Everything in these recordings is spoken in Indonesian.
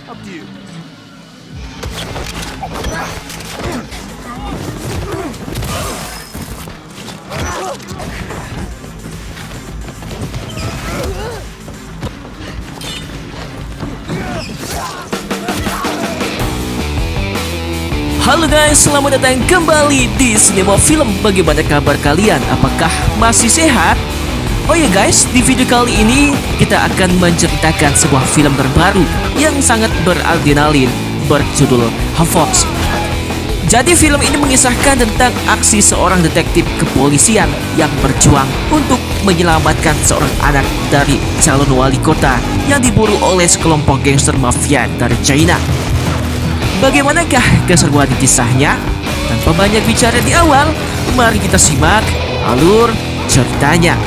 Up to you. Halo guys, selamat datang kembali di Cinema Film. Bagaimana kabar kalian? Apakah masih sehat? Oh ya guys, di video kali ini kita akan menceritakan sebuah film terbaru yang sangat beradrenalin berjudul Havoc. Jadi film ini mengisahkan tentang aksi seorang detektif kepolisian yang berjuang untuk menyelamatkan seorang anak dari calon wali kota yang diburu oleh sekelompok gangster mafia dari China. Bagaimanakah keseruan kisahnya? Tanpa banyak bicara di awal, mari kita simak alur ceritanya.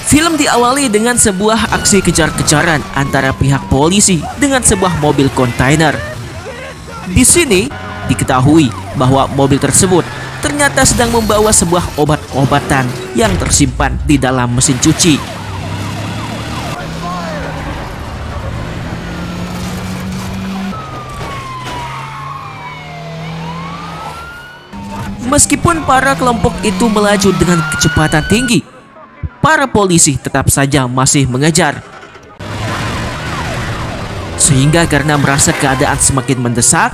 Film diawali dengan sebuah aksi kejar-kejaran antara pihak polisi dengan sebuah mobil kontainer. Di sini diketahui bahwa mobil tersebut ternyata sedang membawa sebuah obat-obatan yang tersimpan di dalam mesin cuci. Meskipun para kelompok itu melaju dengan kecepatan tinggi, para polisi tetap saja masih mengejar. Sehingga karena merasa keadaan semakin mendesak,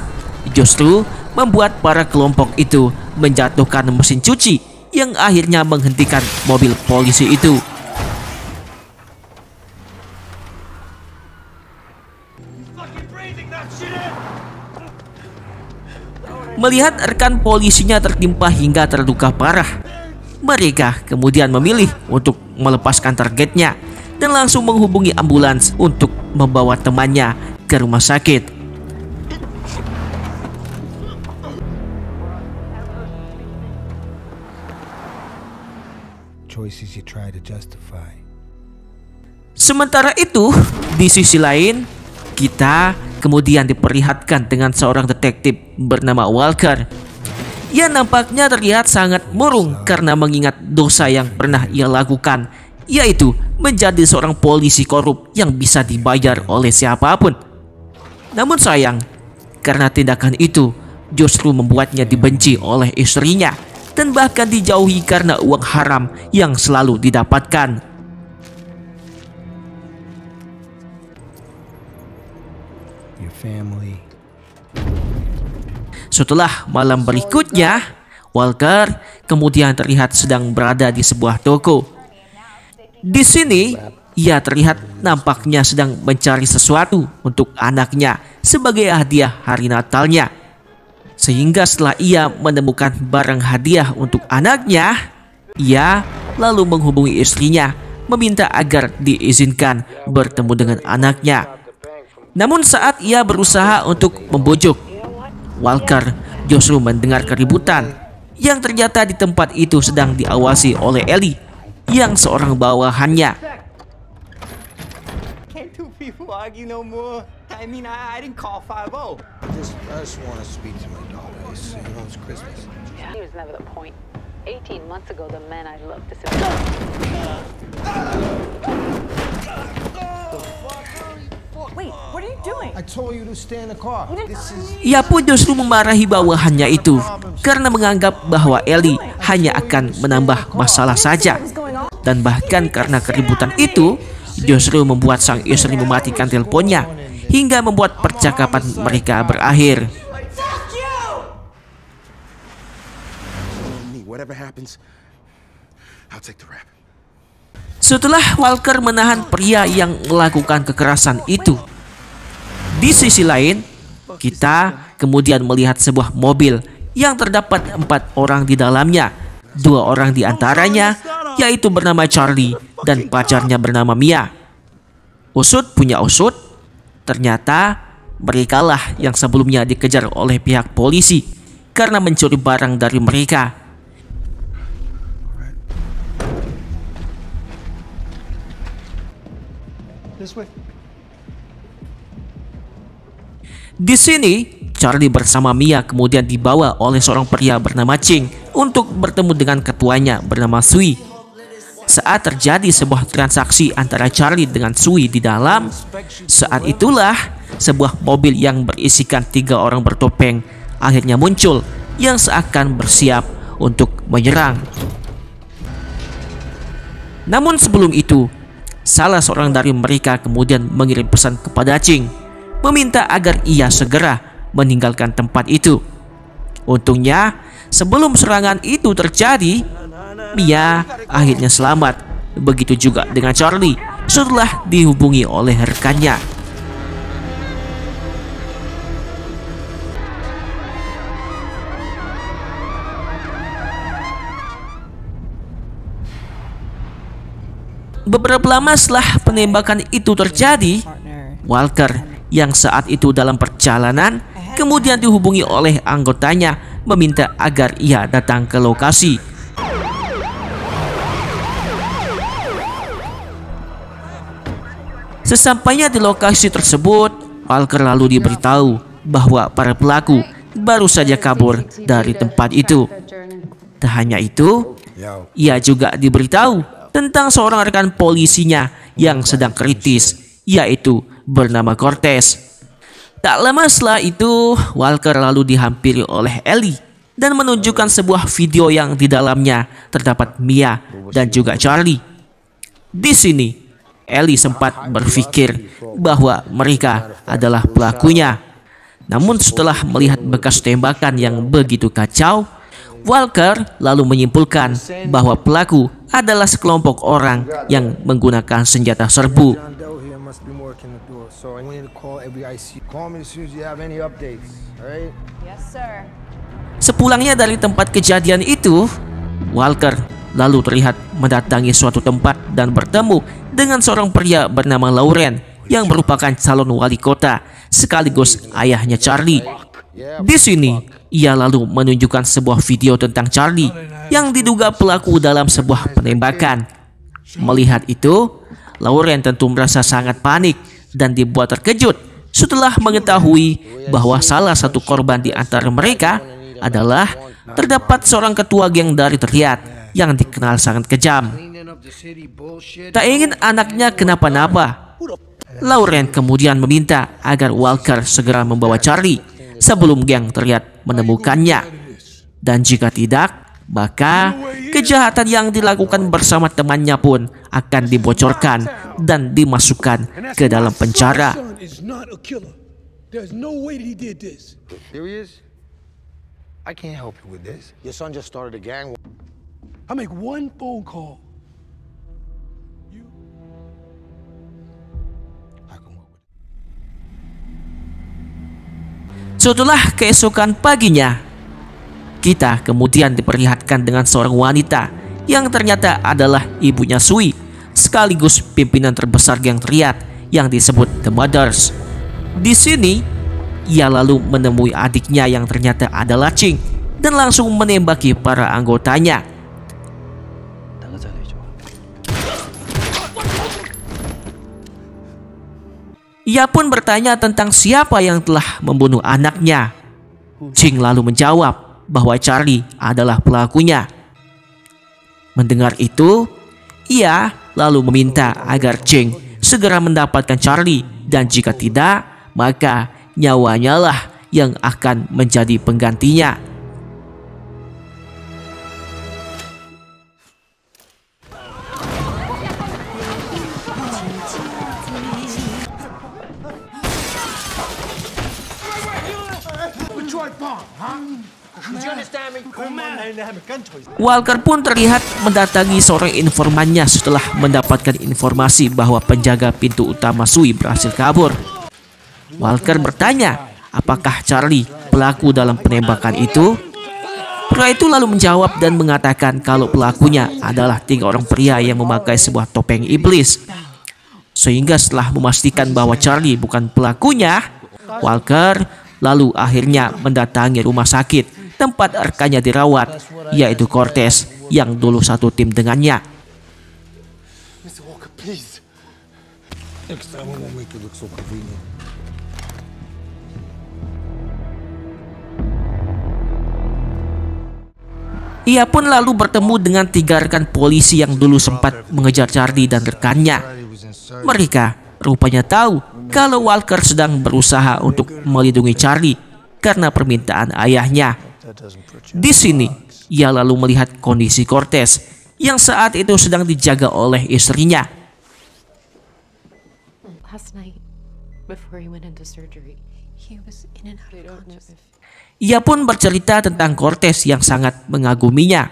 justru membuat para kelompok itu menjatuhkan mesin cuci yang akhirnya menghentikan mobil polisi itu. Melihat rekan polisinya tertimpa hingga terluka parah, mereka kemudian memilih untuk melepaskan targetnya dan langsung menghubungi ambulans untuk membawa temannya ke rumah sakit. Sementara itu, di sisi lain, kita kemudian diperlihatkan dengan seorang detektif bernama Walker. Ia nampaknya terlihat sangat murung karena mengingat dosa yang pernah ia lakukan, yaitu menjadi seorang polisi korup yang bisa dibayar oleh siapapun. Namun sayang, karena tindakan itu justru membuatnya dibenci oleh istrinya dan bahkan dijauhi karena uang haram yang selalu didapatkan. Setelah malam berikutnya, Walker kemudian terlihat sedang berada di sebuah toko. Di sini, ia terlihat nampaknya sedang mencari sesuatu untuk anaknya sebagai hadiah hari Natalnya. Sehingga setelah ia menemukan barang hadiah untuk anaknya, ia lalu menghubungi istrinya meminta agar diizinkan bertemu dengan anaknya. Namun saat ia berusaha untuk membujuk, Walker justru mendengar keributan yang ternyata di tempat itu sedang diawasi oleh Ellie yang seorang bawahannya. Ia pun justru memarahi bawahannya itu karena menganggap bahwa Ellie hanya akan menambah masalah saja. Dan bahkan karena keributan itu justru membuat sang istri mematikan teleponnya hingga membuat percakapan mereka berakhir. Setelah Walker menahan pria yang melakukan kekerasan itu, di sisi lain, kita kemudian melihat sebuah mobil yang terdapat 4 orang di dalamnya. 2 orang di antaranya yaitu bernama Charlie dan pacarnya bernama Mia. Usut punya usut, ternyata merekalah yang sebelumnya dikejar oleh pihak polisi karena mencuri barang dari mereka. Di sini, Charlie bersama Mia kemudian dibawa oleh seorang pria bernama Ching untuk bertemu dengan ketuanya bernama Sui. Saat terjadi sebuah transaksi antara Charlie dengan Sui di dalam, saat itulah sebuah mobil yang berisikan 3 orang bertopeng akhirnya muncul yang seakan bersiap untuk menyerang. Namun sebelum itu, salah seorang dari mereka kemudian mengirim pesan kepada Ching, meminta agar ia segera meninggalkan tempat itu. Untungnya, sebelum serangan itu terjadi, Mia akhirnya selamat. Begitu juga dengan Charlie setelah dihubungi oleh rekannya. Beberapa lama setelah penembakan itu terjadi, Walker yang saat itu dalam perjalanan kemudian dihubungi oleh anggotanya meminta agar ia datang ke lokasi. Sesampainya di lokasi tersebut, Walker lalu diberitahu bahwa para pelaku baru saja kabur dari tempat itu. Tak hanya itu, ia juga diberitahu tentang seorang rekan polisinya yang sedang kritis, yaitu bernama Cortez. Tak lama setelah itu, Walker lalu dihampiri oleh Ellie dan menunjukkan sebuah video yang di dalamnya terdapat Mia dan juga Charlie. Di sini, Ellie sempat berpikir bahwa mereka adalah pelakunya. Namun setelah melihat bekas tembakan yang begitu kacau, Walker lalu menyimpulkan bahwa pelaku adalah sekelompok orang yang menggunakan senjata serbu. Sepulangnya dari tempat kejadian itu, Walker lalu terlihat mendatangi suatu tempat dan bertemu dengan seorang pria bernama Lauren yang merupakan calon wali kota sekaligus ayahnya Charlie. Di sini, ia lalu menunjukkan sebuah video tentang Charlie yang diduga pelaku dalam sebuah penembakan. Melihat itu, Lauren tentu merasa sangat panik dan dibuat terkejut setelah mengetahui bahwa salah satu korban di antara mereka adalah terdapat seorang ketua geng dari Triad yang dikenal sangat kejam. Tak ingin anaknya kenapa-napa, Lauren kemudian meminta agar Walker segera membawa Charlie sebelum geng Triad menemukannya. Dan jika tidak, maka kejahatan yang dilakukan bersama temannya pun akan dibocorkan dan dimasukkan ke dalam penjara. I can't help you with this. Your son just started a gang. I make one phone call. Setelah keesokan paginya, kita kemudian diperlihatkan dengan seorang wanita yang ternyata adalah ibunya Sui, sekaligus pimpinan terbesar geng Triad yang disebut The Mothers. Di sini, ia lalu menemui adiknya yang ternyata adalah Ching dan langsung menembaki para anggotanya. Ia pun bertanya tentang siapa yang telah membunuh anaknya. Ching lalu menjawab bahwa Charlie adalah pelakunya. Mendengar itu, ia lalu meminta agar Ching segera mendapatkan Charlie, dan jika tidak, maka nyawanya lah yang akan menjadi penggantinya. Walker pun terlihat mendatangi seorang informannya setelah mendapatkan informasi bahwa penjaga pintu utama Sui berhasil kabur. Walker bertanya, apakah Charlie pelaku dalam penembakan itu? Pria itu lalu menjawab dan mengatakan kalau pelakunya adalah 3 orang pria yang memakai sebuah topeng iblis. Sehingga setelah memastikan bahwa Charlie bukan pelakunya, Walker lalu akhirnya mendatangi rumah sakit tempat rekannya dirawat, yaitu Cortez yang dulu satu tim dengannya. Next time I won't make it look so convenient. Ia pun lalu bertemu dengan 3 rekan polisi yang dulu sempat mengejar Charlie dan rekannya. Mereka rupanya tahu kalau Walker sedang berusaha untuk melindungi Charlie karena permintaan ayahnya. Di sini, ia lalu melihat kondisi Cortez yang saat itu sedang dijaga oleh istrinya. Last night, before he went into surgery, he was in and out of consciousness. Ia pun bercerita tentang Cortez yang sangat mengaguminya.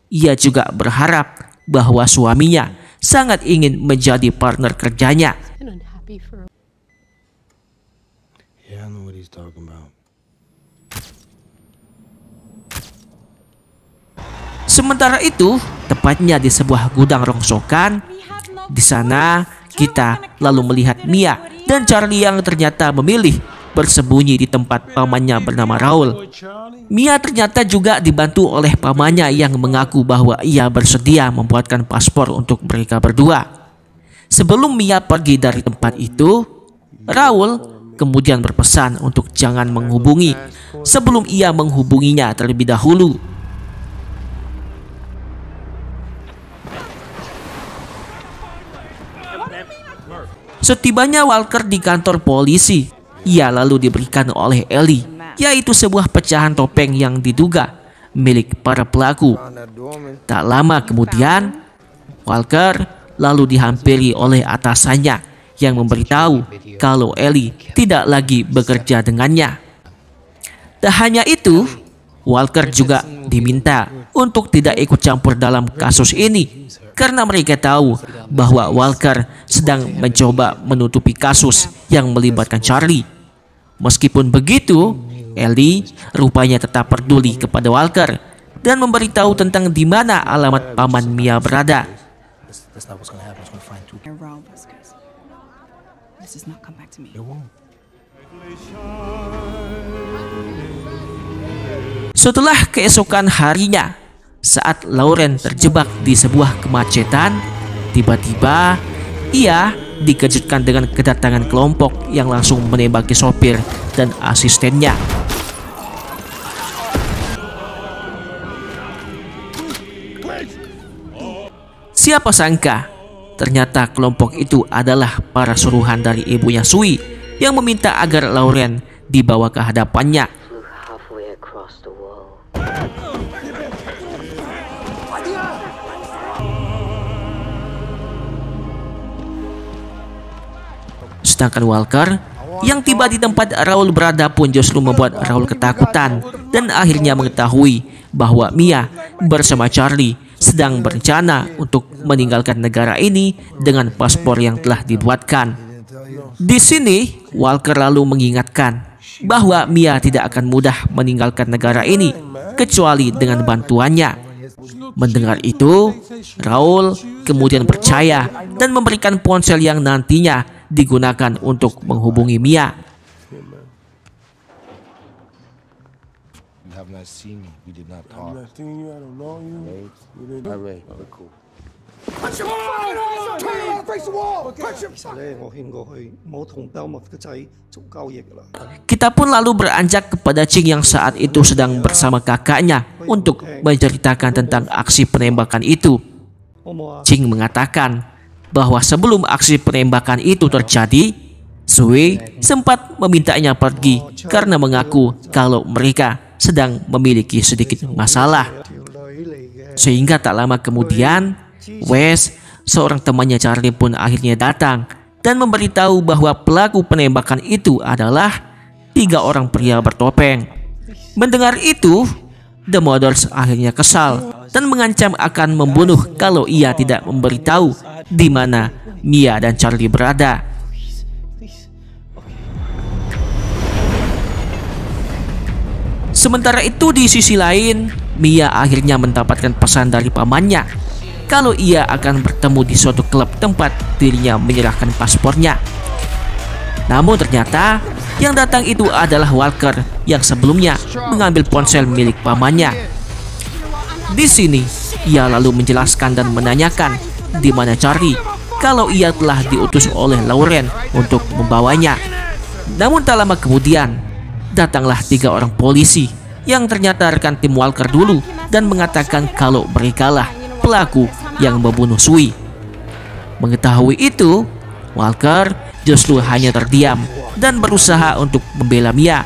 Ia juga berharap bahwa suaminya sangat ingin menjadi partner kerjanya. Been unhappy for Yeah, I know what he's talking about. Sementara itu, tepatnya di sebuah gudang rongsokan, di sana kita lalu melihat Mia dan Charlie yang ternyata memilih bersembunyi di tempat pamannya bernama Raul. Mia ternyata juga dibantu oleh pamannya yang mengaku bahwa ia bersedia membuatkan paspor untuk mereka berdua. Sebelum Mia pergi dari tempat itu, Raul kemudian berpesan untuk jangan menghubungi sebelum ia menghubunginya terlebih dahulu. Setibanya Walker di kantor polisi, ia lalu diberikan oleh Ellie, yaitu sebuah pecahan topeng yang diduga milik para pelaku. Tak lama kemudian, Walker lalu dihampiri oleh atasannya yang memberitahu kalau Ellie tidak lagi bekerja dengannya. Tak hanya itu, Walker juga diminta untuk tidak ikut campur dalam kasus ini karena mereka tahu bahwa Walker sedang mencoba menutupi kasus yang melibatkan Charlie. Meskipun begitu, Ellie rupanya tetap peduli kepada Walker dan memberitahu tentang di mana alamat paman Mia berada. That's not what's gonna happen. It's gonna find two. Around Vasquez. This does not come back to me. It won't. Setelah keesokan harinya, saat Lauren terjebak di sebuah kemacetan, tiba-tiba ia dikejutkan dengan kedatangan kelompok yang langsung menembaki sopir dan asistennya. Siapa sangka, ternyata kelompok itu adalah para suruhan dari ibunya Sui yang meminta agar Lauren dibawa ke hadapannya. Sedangkan Walker yang tiba di tempat Raul berada pun justru membuat Raul ketakutan dan akhirnya mengetahui bahwa Mia bersama Charlie sedang berencana untuk meninggalkan negara ini dengan paspor yang telah dibuatkan. Di sini Walker lalu mengingatkan bahwa Mia tidak akan mudah meninggalkan negara ini kecuali dengan bantuannya. Mendengar itu, Raul kemudian percaya dan memberikan ponsel yang nantinya digunakan untuk menghubungi Mia. You have not seen me. We did not talk. I've not seen you. I don't know you. All right, we're cool. Punch him! Turn around, face the wall. Punch him! Kita pun lalu beranjak kepada Ching yang saat itu sedang bersama kakaknya untuk menceritakan tentang aksi penembakan itu. Ching mengatakan bahwa sebelum aksi penembakan itu terjadi, Sui sempat memintanya pergi karena mengaku kalau mereka sedang memiliki sedikit masalah. Sehingga tak lama kemudian, Wes, seorang temannya Charlie pun akhirnya datang dan memberitahu bahwa pelaku penembakan itu adalah 3 orang pria bertopeng. Mendengar itu, The Mothers akhirnya kesal dan mengancam akan membunuh kalau ia tidak memberitahu di mana Mia dan Charlie berada. Sementara itu di sisi lain, Mia akhirnya mendapatkan pesan dari pamannya kalau ia akan bertemu di suatu klub tempat dirinya menyerahkan paspornya. Namun ternyata yang datang itu adalah Walker yang sebelumnya mengambil ponsel milik pamannya. Di sini ia lalu menjelaskan dan menanyakan di mana Charlie kalau ia telah diutus oleh Lauren untuk membawanya. Namun tak lama kemudian, datanglah 3 orang polisi yang ternyata rekan tim Walker dulu dan mengatakan kalau merekalah pelaku yang membunuh Sui. Mengetahui itu, Walker justru hanya terdiam dan berusaha untuk membela Mia.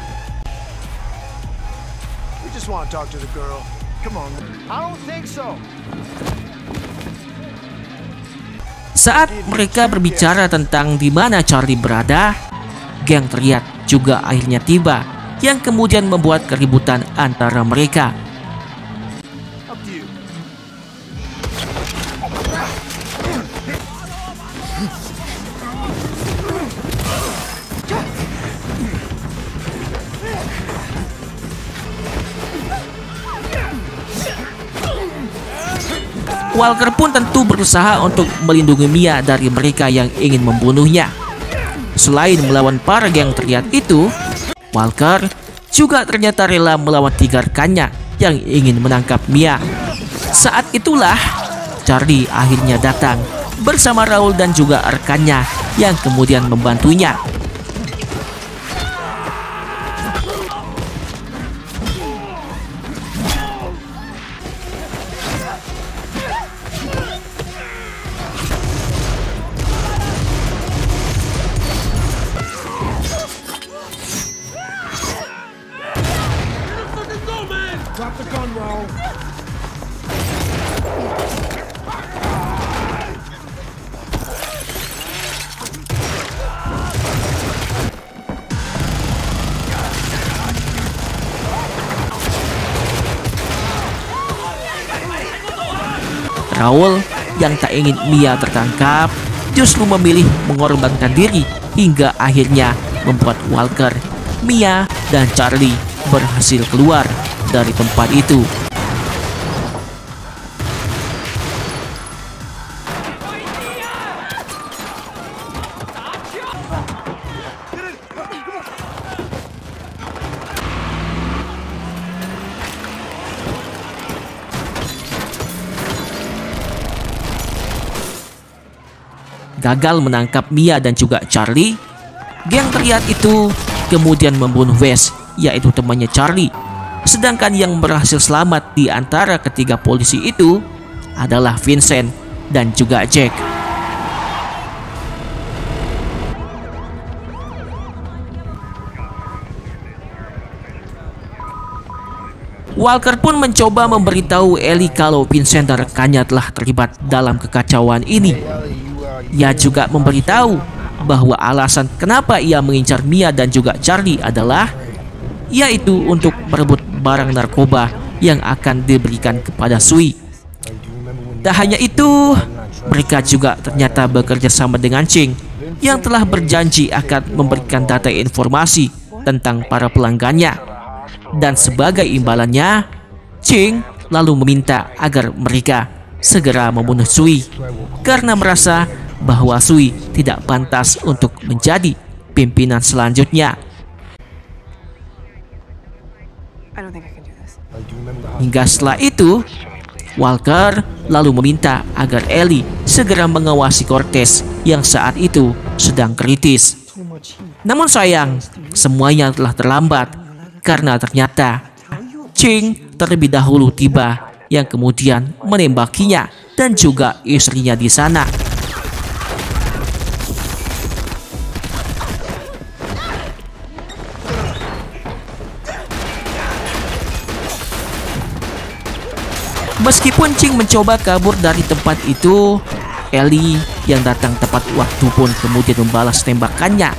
Saat mereka berbicara tentang di mana Charlie berada, geng teriak juga akhirnya tiba, yang kemudian membuat keributan antara mereka. Walker pun tentu berusaha untuk melindungi Mia dari mereka yang ingin membunuhnya. Selain melawan para geng teriak itu, Walker juga ternyata rela melawan 3 rekannya yang ingin menangkap Mia. Saat itulah Charlie akhirnya datang bersama Raul dan juga rekannya yang kemudian membantunya. Drop the gun, Raul. Raul yang tak ingin Mia tertangkap justru memilih mengorbankan diri hingga akhirnya membuat Walker, Mia, dan Charlie berhasil keluar dari tempat itu. Gagal menangkap Mia dan juga Charlie, geng teriak itu kemudian membunuh Wes, yaitu temannya Charlie. Sedangkan yang berhasil selamat di antara ketiga polisi itu adalah Vincent dan juga Jack. Walker pun mencoba memberitahu Ellie kalau Vincent dan rekannya telah terlibat dalam kekacauan ini. Ia juga memberitahu bahwa alasan kenapa ia mengincar Mia dan juga Charlie adalah yaitu untuk merebut barang narkoba yang akan diberikan kepada Sui. Tak hanya itu, mereka juga ternyata bekerja sama dengan Ching yang telah berjanji akan memberikan data informasi tentang para pelanggannya. Dan sebagai imbalannya, Ching lalu meminta agar mereka segera membunuh Sui karena merasa bahwa Sui tidak pantas untuk menjadi pimpinan selanjutnya. Hingga setelah itu, Walker lalu meminta agar Ellie segera mengawasi Cortez yang saat itu sedang kritis. Namun sayang, semuanya telah terlambat karena ternyata Ching terlebih dahulu tiba yang kemudian menembakinya dan juga istrinya di sana. Meskipun Ching mencoba kabur dari tempat itu, Ellie yang datang tepat waktu pun kemudian membalas tembakannya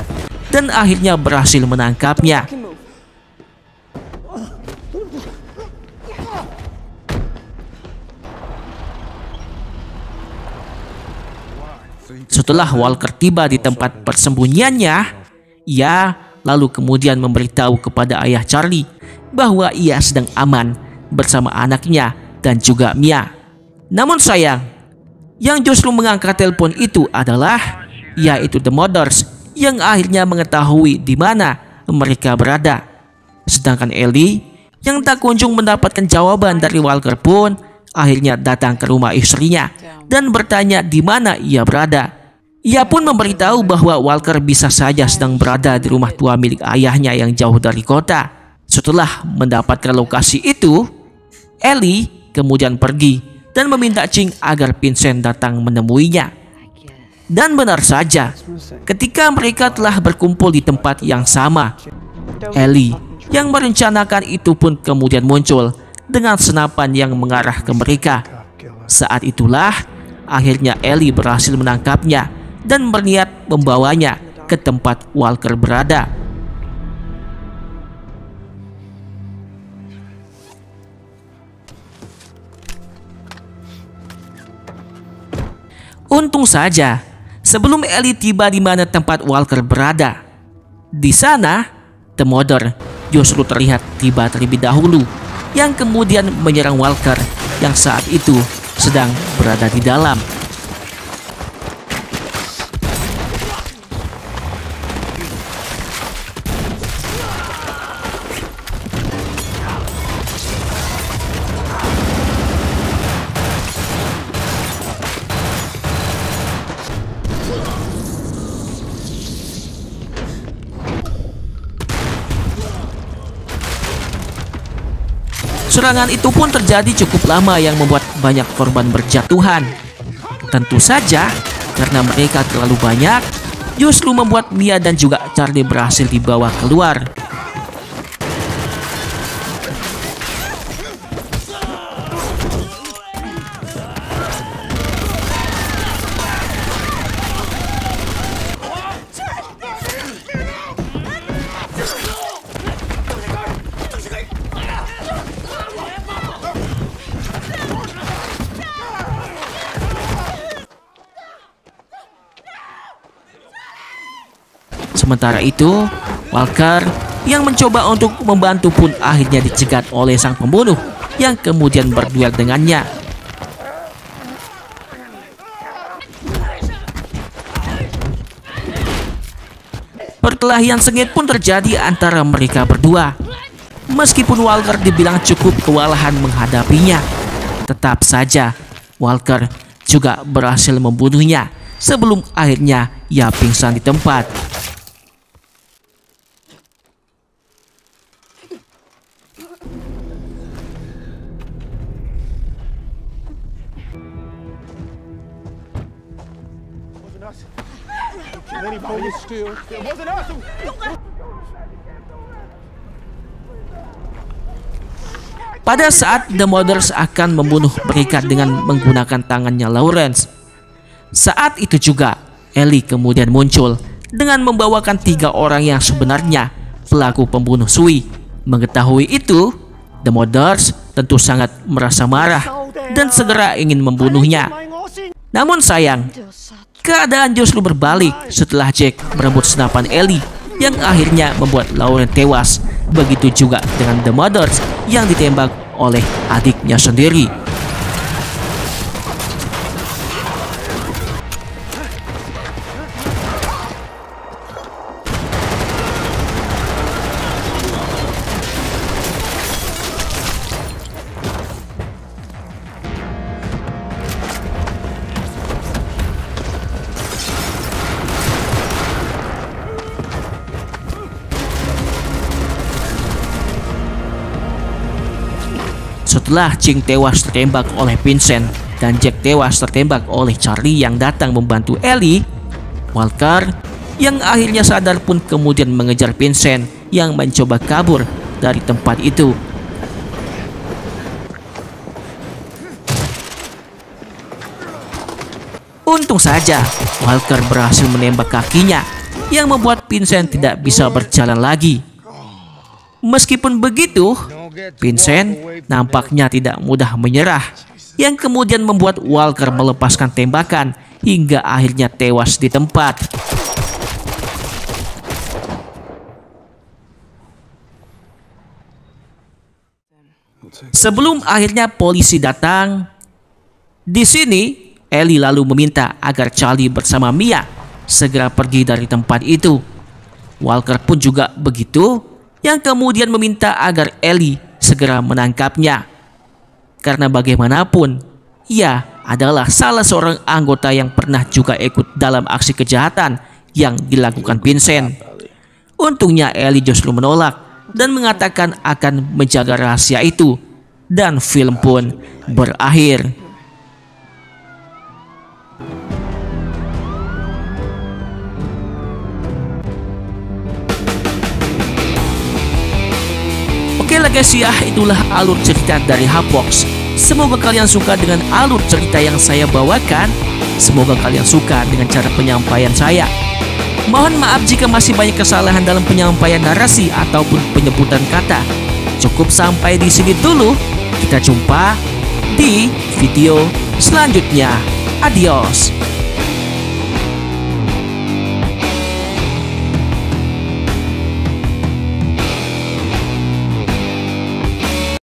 dan akhirnya berhasil menangkapnya. Setelah Walker tiba di tempat persembunyiannya, ia lalu kemudian memberitahu kepada ayah Charlie bahwa ia sedang aman bersama anaknya dan juga Mia. Namun sayang, yang justru mengangkat telepon itu adalah yaitu The Mothers yang akhirnya mengetahui di mana mereka berada. Sedangkan Ellie yang tak kunjung mendapatkan jawaban dari Walker pun akhirnya datang ke rumah istrinya dan bertanya di mana ia berada Ia pun memberitahu bahwa Walker bisa saja sedang berada di rumah tua milik ayahnya yang jauh dari kota. Setelah mendapatkan lokasi itu, Ellie kemudian pergi dan meminta Ching agar Vincent datang menemuinya. Dan benar saja, ketika mereka telah berkumpul di tempat yang sama, Ellie yang merencanakan itu pun kemudian muncul dengan senapan yang mengarah ke mereka. Saat itulah akhirnya Ellie berhasil menangkapnya dan berniat membawanya ke tempat Walker berada. Untung saja, sebelum Ellie tiba di mana tempat Walker berada, di sana The Mother justru terlihat tiba terlebih dahulu, yang kemudian menyerang Walker yang saat itu sedang berada di dalam. Serangan itu pun terjadi cukup lama yang membuat banyak korban berjatuhan. Tentu saja, karena mereka terlalu banyak, justru membuat Mia dan juga Charlie berhasil dibawa keluar. Sementara itu, Walker yang mencoba untuk membantu pun akhirnya dicegat oleh sang pembunuh yang kemudian berduel dengannya. Perkelahian sengit pun terjadi antara mereka berdua. Meskipun Walker dibilang cukup kewalahan menghadapinya, tetap saja Walker juga berhasil membunuhnya sebelum akhirnya ia pingsan di tempat. Pada saat The Mothers akan membunuh mereka dengan menggunakan tangannya Lawrence, saat itu juga Ellie kemudian muncul dengan membawakan 3 orang yang sebenarnya pelaku pembunuh Sui. Mengetahui itu, The Mothers tentu sangat merasa marah dan segera ingin membunuhnya. Namun sayang, keadaan justru berbalik setelah Jack merebut senapan Ellie yang akhirnya membuat Lauren tewas. Begitu juga dengan The Mothers yang ditembak oleh adiknya sendiri. Setelah Ching tewas tertembak oleh Vincent dan Jack tewas tertembak oleh Charlie yang datang membantu Ellie, Walker yang akhirnya sadar pun kemudian mengejar Vincent yang mencoba kabur dari tempat itu. Untung saja Walker berhasil menembak kakinya yang membuat Vincent tidak bisa berjalan lagi. Meskipun begitu, Vincent nampaknya tidak mudah menyerah, yang kemudian membuat Walker melepaskan tembakan hingga akhirnya tewas di tempat. Sebelum akhirnya polisi datang, di sini Ellie lalu meminta agar Charlie bersama Mia segera pergi dari tempat itu. Walker pun juga begitu, yang kemudian meminta agar Ellie segera menangkapnya. Karena bagaimanapun, ia adalah salah seorang anggota yang pernah juga ikut dalam aksi kejahatan yang dilakukan Vincent. Untungnya Ellie justru menolak dan mengatakan akan menjaga rahasia itu, dan film pun berakhir. Oke lah guys ya, itulah alur cerita dari Hapbox. Semoga kalian suka dengan alur cerita yang saya bawakan. Semoga kalian suka dengan cara penyampaian saya. Mohon maaf jika masih banyak kesalahan dalam penyampaian narasi ataupun penyebutan kata. Cukup sampai di sini dulu. Kita jumpa di video selanjutnya. Adios.